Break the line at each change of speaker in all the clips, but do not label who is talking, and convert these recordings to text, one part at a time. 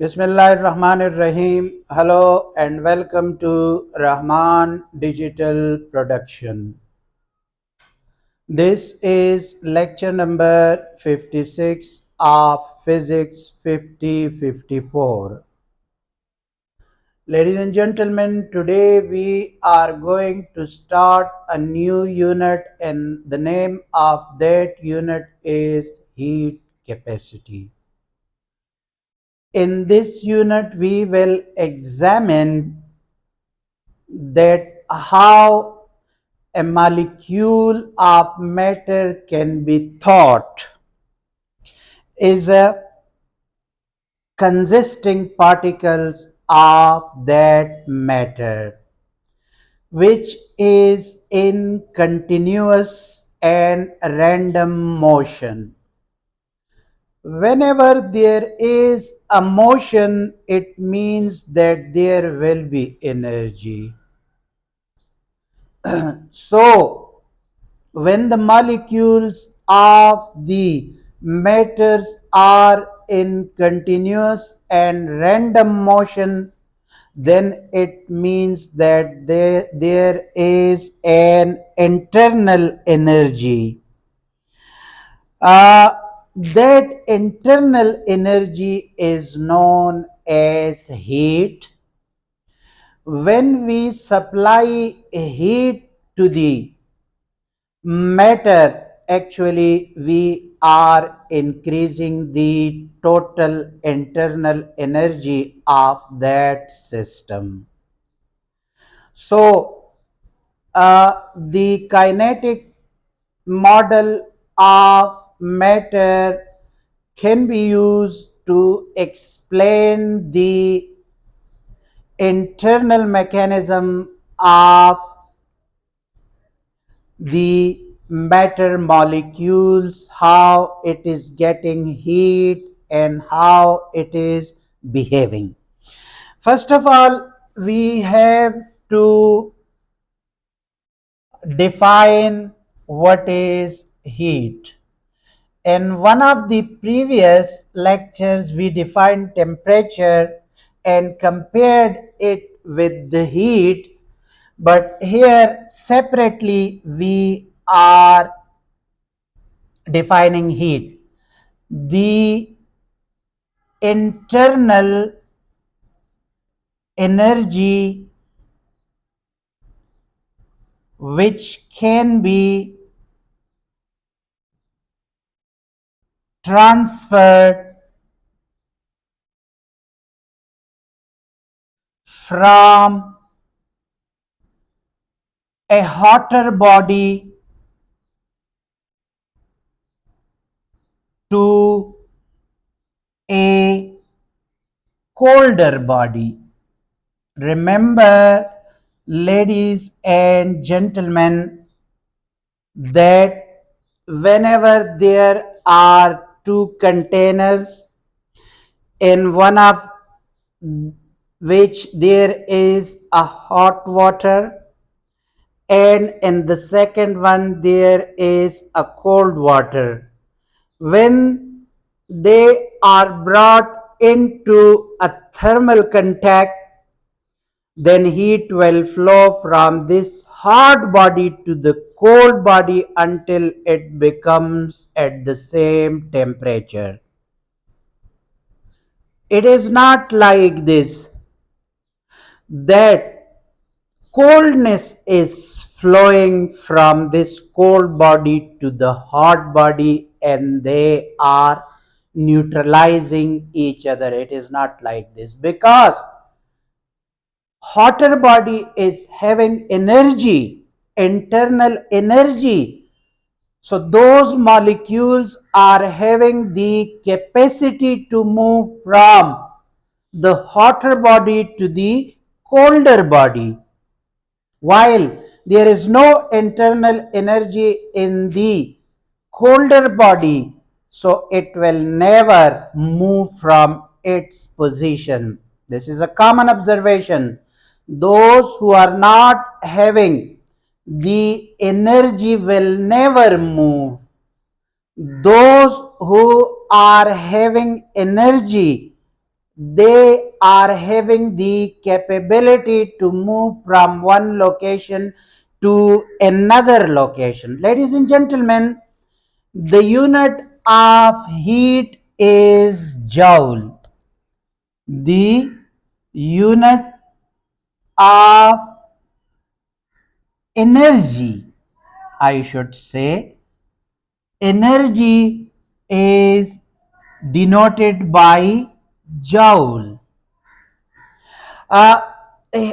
Bismillahirrahmanirrahim. Hello and welcome to Rahman Digital Production. This is lecture number 56 of Physics 5054. Ladies and gentlemen, today we are going to start a new unit, and the name of that unit is heat capacity. In this unit, we will examine that how a molecule of matter can be thought is a consisting particles of that matter which is in continuous and random motion. Whenever there is a motion, it means that there will be energy. So when the molecules of the matters are in continuous and random motion, then it means that there is an internal energy. Uh, that internal energy is known as heat. When we supply heat to the matter, actually we are increasing the total internal energy of that system. So the kinetic model of matter can be used to explain the internal mechanism of the matter molecules, how it is getting heat and how it is behaving. First of all, we have to define what is heat. In one of the previous lectures, we defined temperature and compared it with the heat, but here separately we are defining heat. The internal energy which can be transferred from a hotter body to a colder body. Remember, ladies and gentlemen, that whenever there are two containers, in one of which there is a hot water and in the second one there is a cold water, when they are brought into a thermal contact, then heat will flow from this hot body to the cold body until it becomes at the same temperature. It is not like this that coldness is flowing from this cold body to the hot body and they are neutralizing each other. It is not like this, because hotter body is having energy, internal energy. So those molecules are having the capacity to move from the hotter body to the colder body, while there is no internal energy in the colder body, so it will never move from its position. This is a common observation. Those who are not having the energy will never move. Those who are having energy, they are having the capability to move from one location to another location. Ladies and gentlemen, the unit of heat is joule. The unit of energy, I should say, energy is denoted by joule. Uh,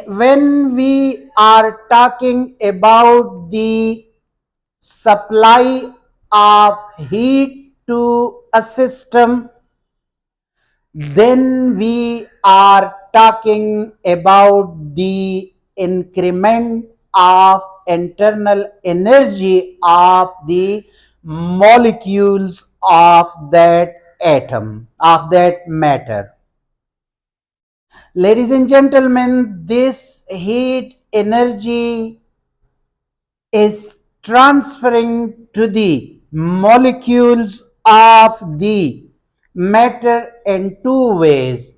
when we are talking about the supply of heat to a system, then we are talking about the increment of internal energy of the molecules of that atom, of that matter. Ladies and gentlemen, this heat energy is transferring to the molecules of the matter in two ways.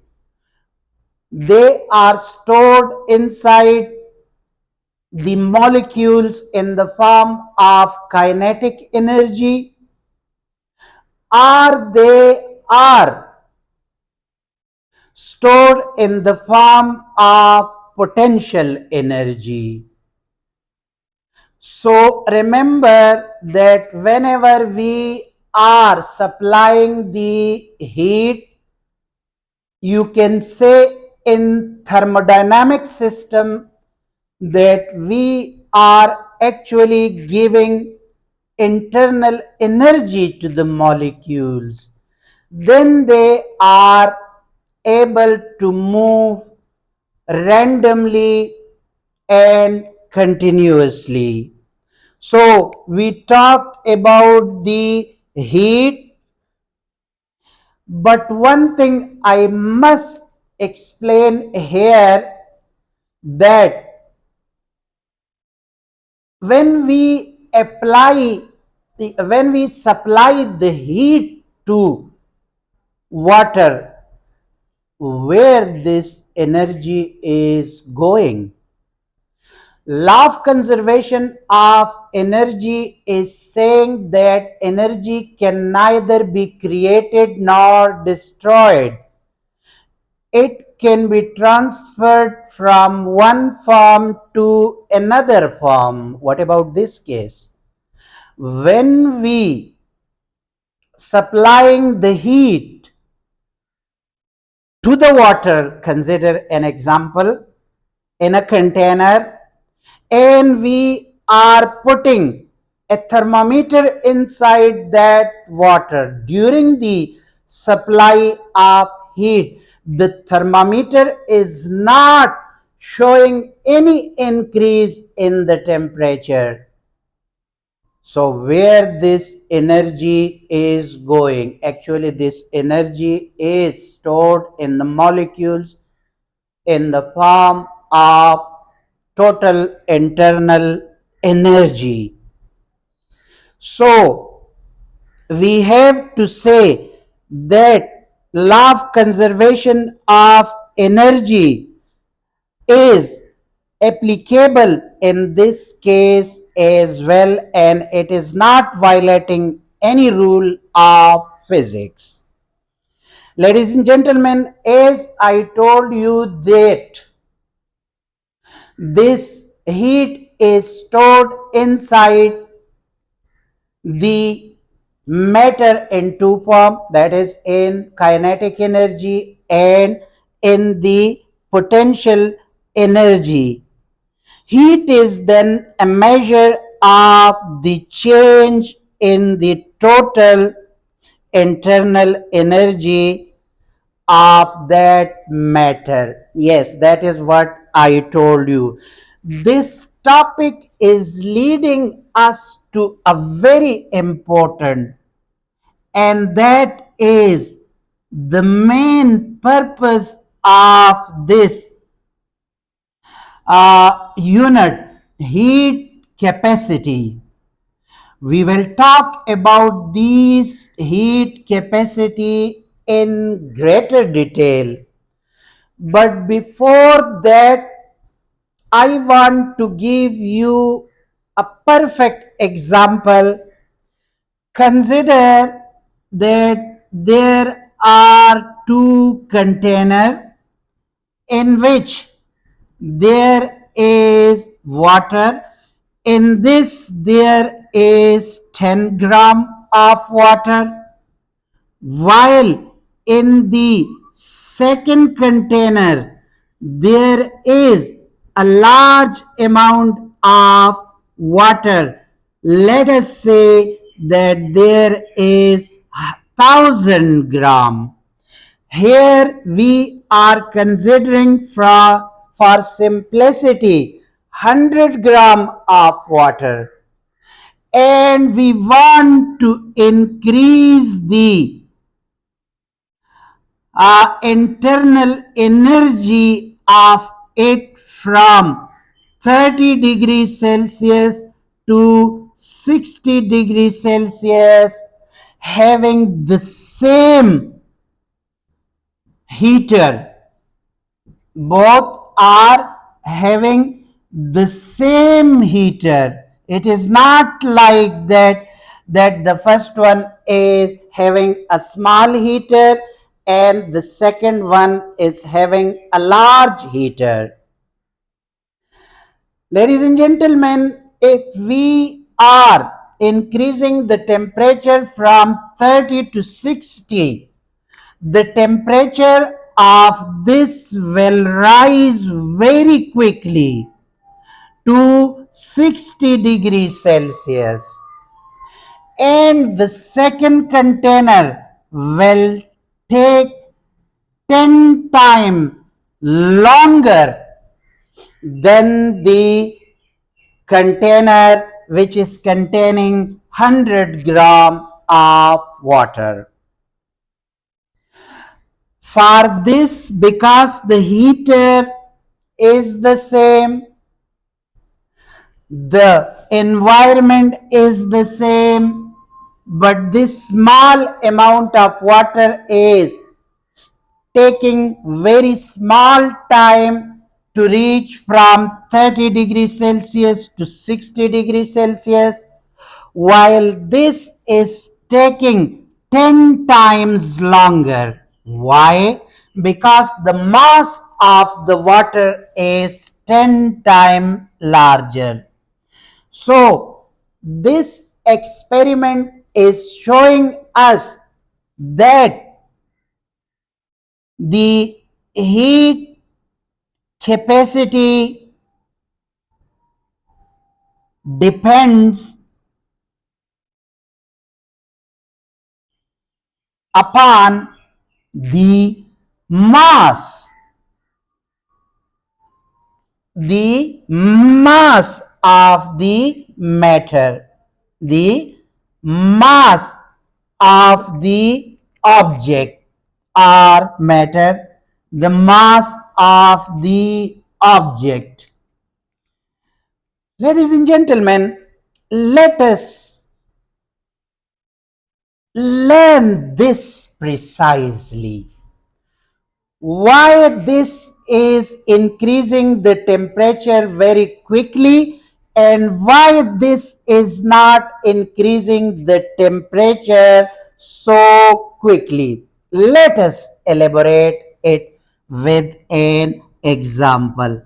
They are stored inside the molecules in the form of kinetic energy, or they are stored in the form of potential energy. So remember that whenever we are supplying the heat, you can say in thermodynamic system that we are actually giving internal energy to the molecules. Then they are able to move randomly and continuously. So we talked about the heat, but one thing I must explain here, that when we apply when we supply the heat to water, where this energy is going. Law of conservation of energy is saying that energy can neither be created nor destroyed. It can be transferred from one form to another form. What about this case? When we supplying the heat to the water, consider an example, in a container, and we are putting a thermometer inside that water. During the supply of heat, the thermometer is not showing any increase in the temperature. So where this energy is going? Actually, this energy is stored in the molecules in the form of total internal energy. So we have to say that law of conservation of energy is applicable in this case as well, and it is not violating any rule of physics. Ladies and gentlemen, as I told you that this heat is stored inside the matter in two form, that is in kinetic energy and in the potential energy. Heat is then a measure of the change in the total internal energy of that matter. Yes, that is what I told you. This topic is leading us to a very important, and that is the main purpose of this unit, heat capacity. We will talk about these heat capacity in greater detail. But before that, I want to give you a perfect example. Consider that there are two containers in which there is water. In this, there is 10 gram of water, while in the second container there is a large amount of water. Let us say that there is 1,000 gram. Here we are considering for simplicity 100 gram of water, and we want to increase the internal energy of it from 30 degrees Celsius to 60 degrees Celsius, having the same heater. Both are having the same heater. It is not like that the first one is having a small heater and the second one is having a large heater. Ladies and gentlemen, if we are increasing the temperature from 30 to 60, the temperature of this will rise very quickly to 60 degrees Celsius, and the second container will take 10 times longer than the container which is containing 100 gram of water. For this, because the heater is the same, the environment is the same, but this small amount of water is taking very small time to reach from 30 degrees Celsius to 60 degrees Celsius, while this is taking 10 times longer. Why? Because the mass of the water is 10 times larger. So, this experiment is showing us that the heat capacity depends upon the mass, of the matter, the mass of the object or matter, the mass of the object. Ladies and gentlemen, let us learn this precisely. Why this is increasing the temperature very quickly and why this is not increasing the temperature so quickly. Let us elaborate it with an example.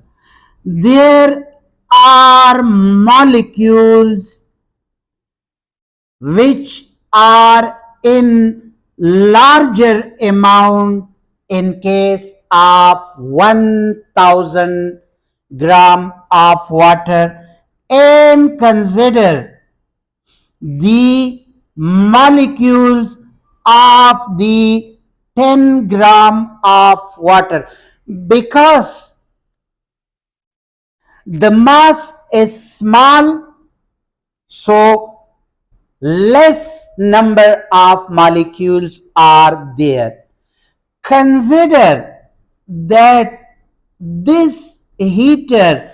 There are molecules which are in larger amount in case of 1,000 gram of water, and consider the molecules of the 10 gram of water, because the mass is small, so less number of molecules are there. Consider that this heater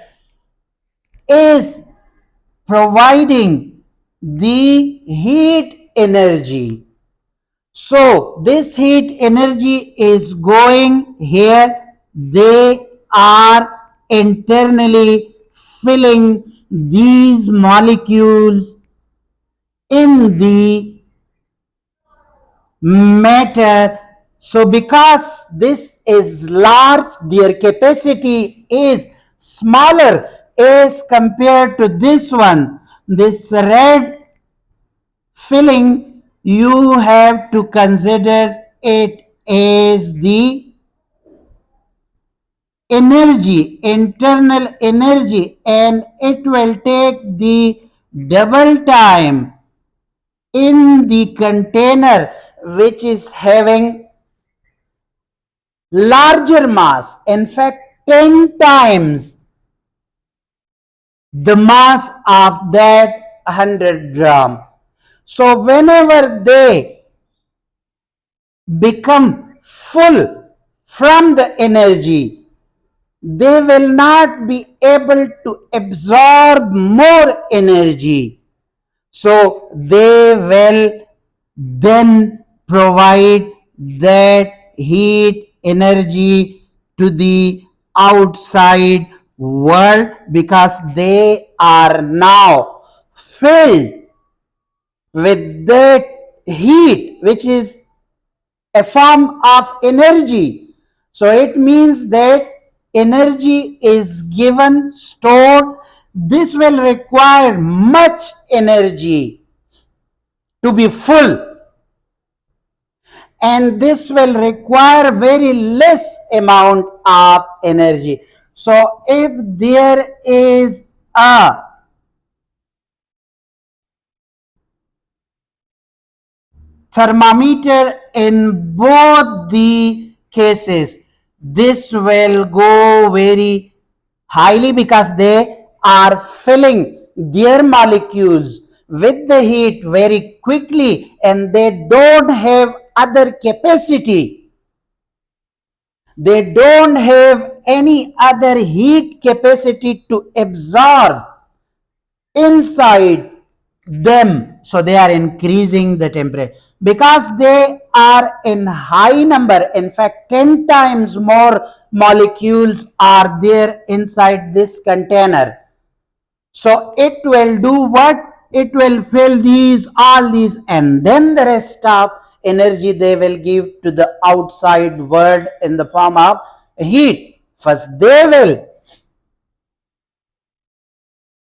is providing the heat energy. So this heat energy is going here they are internally filling these molecules in the matter. So because this is large, their capacity is smaller as compared to this one. This red filling, you have to consider it as the energy, internal energy, and it will take the double time in the container which is having larger mass, in fact 10 times the mass of that 100 gram. So whenever they become full from the energy, they will not be able to absorb more energy. So they will then provide that heat energy to the outside world because they are now filled with that heat, which is a form of energy. So it means that energy is given, stored. This will require much energy to be full, and this will require very less amount of energy. So if there is a thermometer in both the cases, this will go very highly because they are filling their molecules with the heat very quickly, and they don't have other capacity. They don't have any other heat capacity to absorb inside them. So they are increasing the temperature because they are in high number. In fact, 10 times more molecules are there inside this container. So it will do what? It will fill these, all these, and then the rest of energy they will give to the outside world in the form of heat. First, they will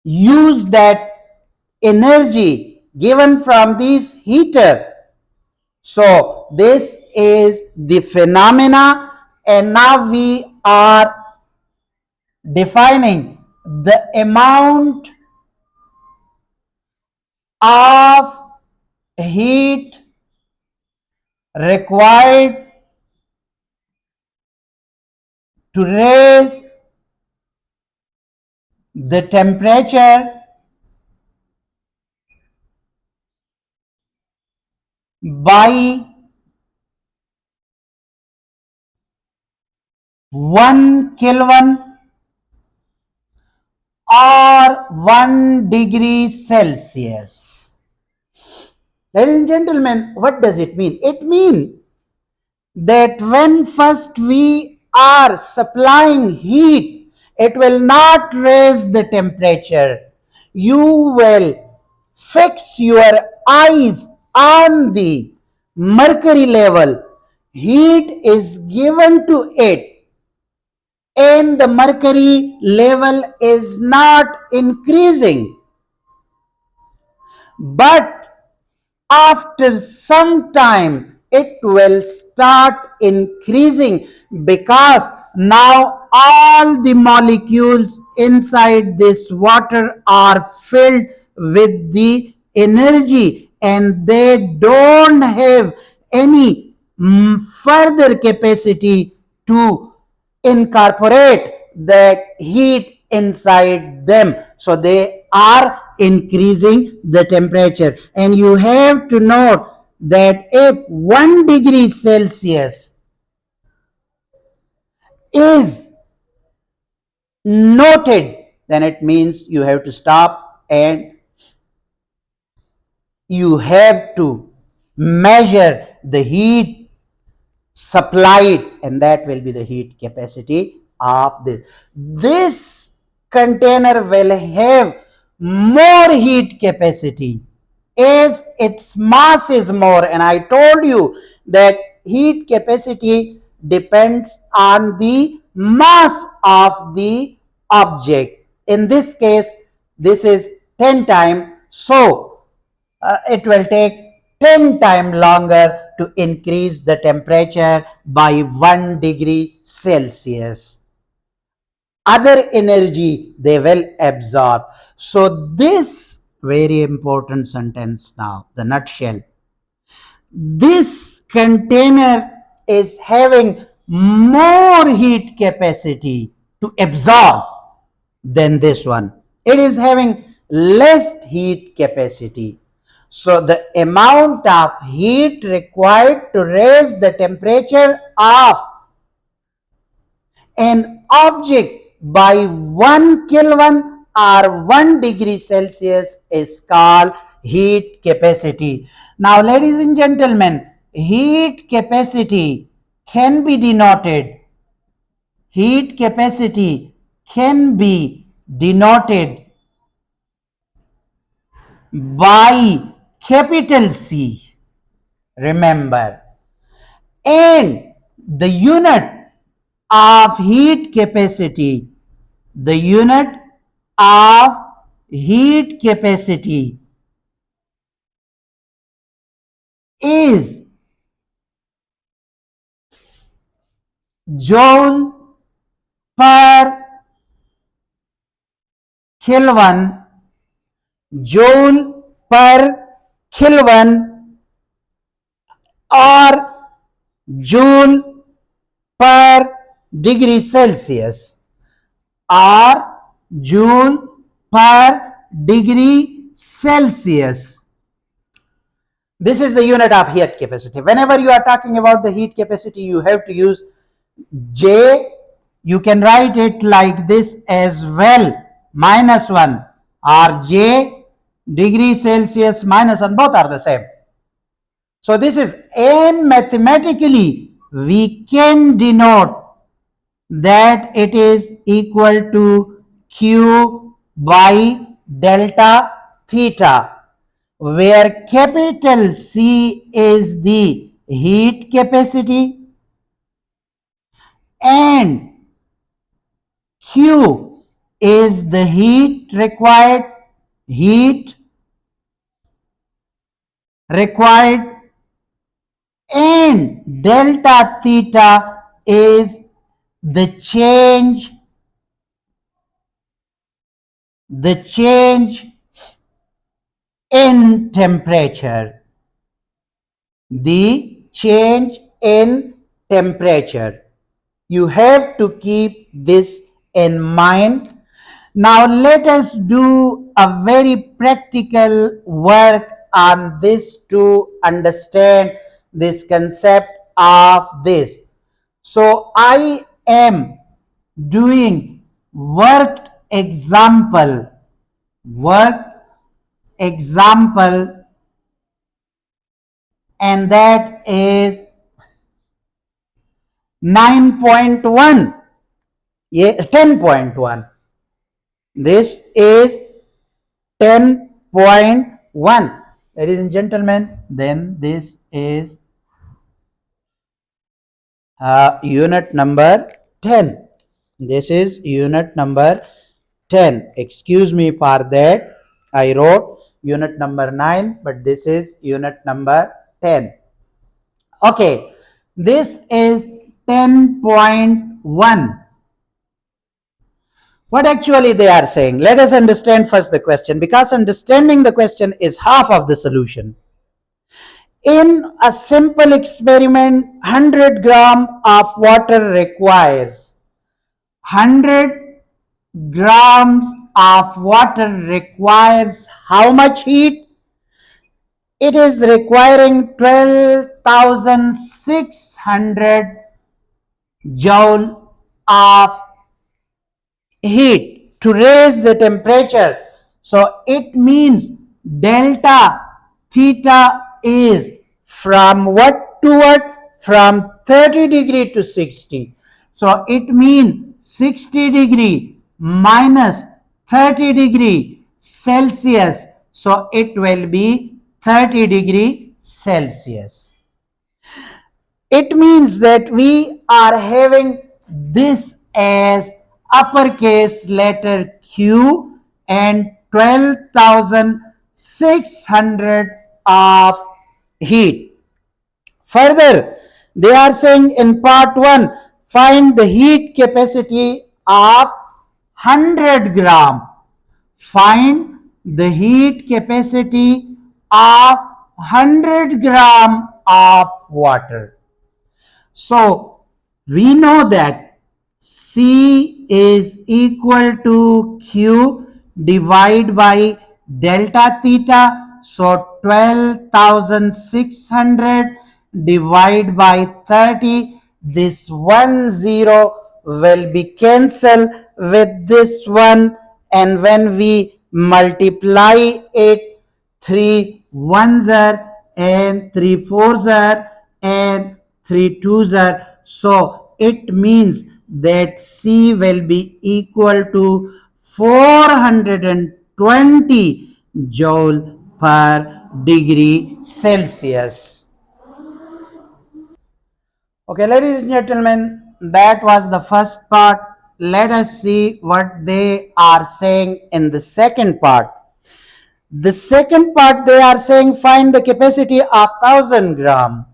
use that energy given from this heater. So this is the phenomena, and now we are defining the amount of heat required to raise the temperature by 1 Kelvin or 1 degree Celsius. Ladies and gentlemen, what does it mean? It means that when first we are supplying heat, it will not raise the temperature. You will fix your eyes on the mercury level. Heat is given to it, and the mercury level is not increasing. But after some time it will start increasing because now all the molecules inside this water are filled with the energy, and they don't have any further capacity to incorporate that heat inside them. So they are increasing the temperature. And you have to note that if 1 degree Celsius is noted, then it means you have to stop and you have to measure the heat supplied, and that will be the heat capacity of this container will have more heat capacity as its mass is more. And I told you that heat capacity depends on the mass of the object. In this case, this is 10 times, so it will take 10 times longer to increase the temperature by 1 degree Celsius. Other energy they will absorb. So this very important sentence now, the nutshell. This container is having more heat capacity to absorb than this one. It is having less heat capacity. So the amount of heat required to raise the temperature of an object by 1 Kelvin or 1 degree Celsius is called heat capacity. Now, ladies and gentlemen, heat capacity can be denoted. Heat capacity can be denoted by capital C. Remember, and the unit of heat capacity, the unit of heat capacity is joule per Kelvin, joule per Kelvin, or joule per degree Celsius, or joule per degree Celsius. This is the unit of heat capacity. Whenever you are talking about the heat capacity, you have to use J. You can write it like this as well, -1, or J degree Celsius -1, both are the same. So this is, and mathematically we can denote that it is equal to Q by delta theta, where capital C is the heat capacity and Q is the heat required, and delta theta is the change in temperature, the change in temperature. You have to keep this in mind. Now let us do a very practical work on this to understand this concept of this. So I am doing worked example, and that is 9.1, 10.1. This is 10.1. Ladies and gentlemen, then this is unit number 10. This is unit number 10. Excuse me for that. I wrote unit number 9, but this is unit number 10. Okay, this is 10.1. What actually they are saying? Let us understand first the question, because understanding the question is half of the solution. In a simple experiment, 100 gram of water requires 100 grams of water requires how much heat? It is requiring 12,600 joule of heat to raise the temperature. So it means delta theta is from what to what? from 30 degree to 60. So it means 60 degree minus 30 degree Celsius. So it will be 30 degree Celsius. It means that we are having this as uppercase letter Q and 12,600 of heat. Further, they are saying in part 1, find the heat capacity of 100 gram. Find the heat capacity of 100 gram of water. So we know that C is equal to Q divided by delta theta. So 12,600 divided by 30. This 10 will be cancelled with this one, and when we multiply it, 3 ones are and 3 fours are and 3 twos are. So it means that C will be equal to 420 joule per degree Celsius. Okay, ladies and gentlemen, that was the first part. Let us see what they are saying in the second part. The second part, they are saying find the capacity of 1000 gram.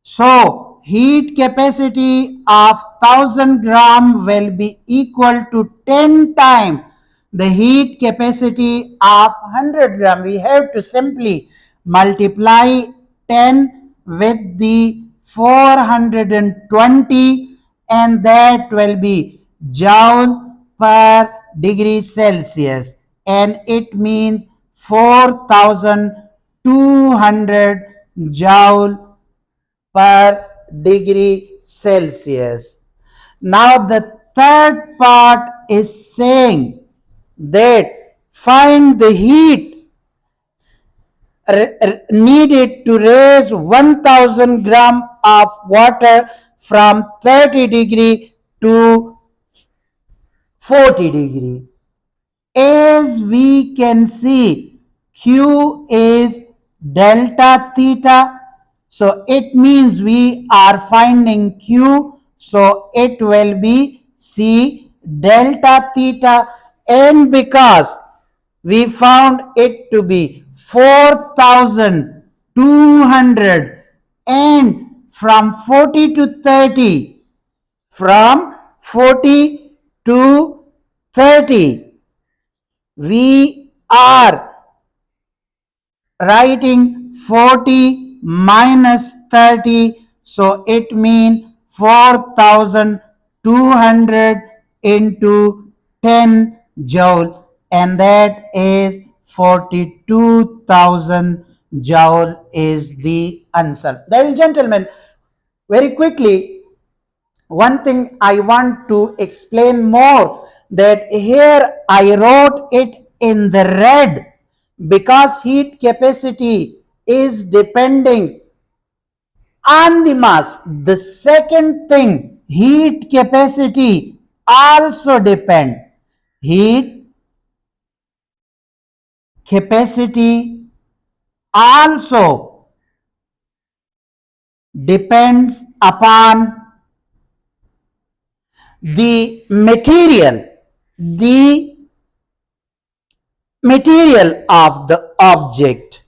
So heat capacity of 1000 gram will be equal to 10 times the heat capacity of 100 gram. We have to simply multiply 10 with the 420, and that will be joule per degree Celsius, and it means 4200 joule per degree Celsius. Now the third part is saying that find the heat needed to raise 1000 gram of water from 30 degree to 40 degree. As we can see, Q is delta theta. So it means we are finding Q. So it will be C delta theta. And because we found it to be 4200, and from 40 to 30, from 40 to 30, we are writing 40 minus 30, so it means 4200 into 10 joule, and that is 42,000 joule is the answer. Ladies and gentlemen, very quickly, one thing I want to explain more, that here I wrote it in the red because heat capacity is depending on the mass. The second thing, heat capacity also depend. Heat capacity also depends upon the material of the object.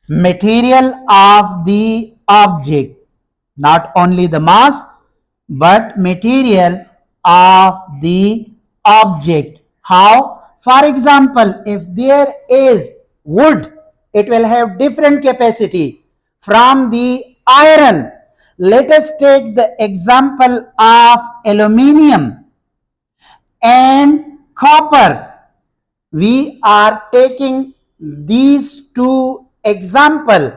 Material of the object, not only the mass but material of the object. How? For example, if there is wood, it will have different capacity from the iron. Let us take the example of aluminium and copper. We are taking these two example.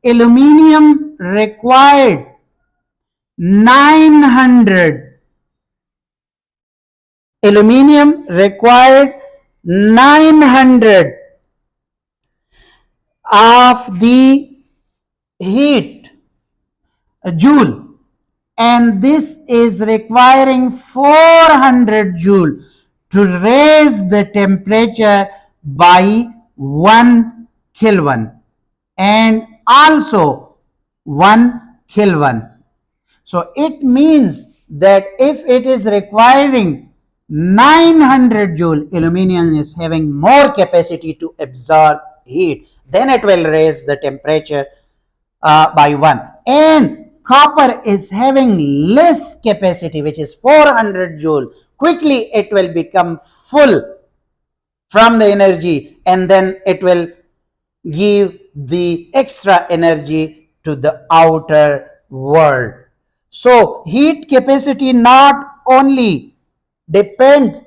Aluminium required 900. Aluminium required 900 of the heat joule, and this is requiring 400 joule to raise the temperature by 1 Kelvin and also 1 Kelvin. So it means that if it is requiring 900 joule, aluminum is having more capacity to absorb heat, then it will raise the temperature by 1. And copper is having less capacity, which is 400 joule. Quickly it will become full from the energy, and then it will give the extra energy to the outer world. So heat capacity not only depends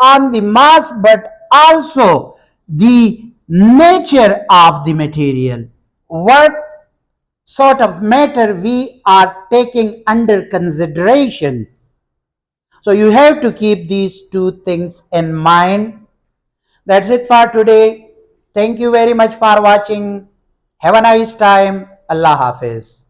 on the mass but also the nature of the material. What sort of matter we are taking under consideration. So you have to keep these two things in mind. That's it for today. Thank you very much for watching. Have a nice time. Allah Hafiz.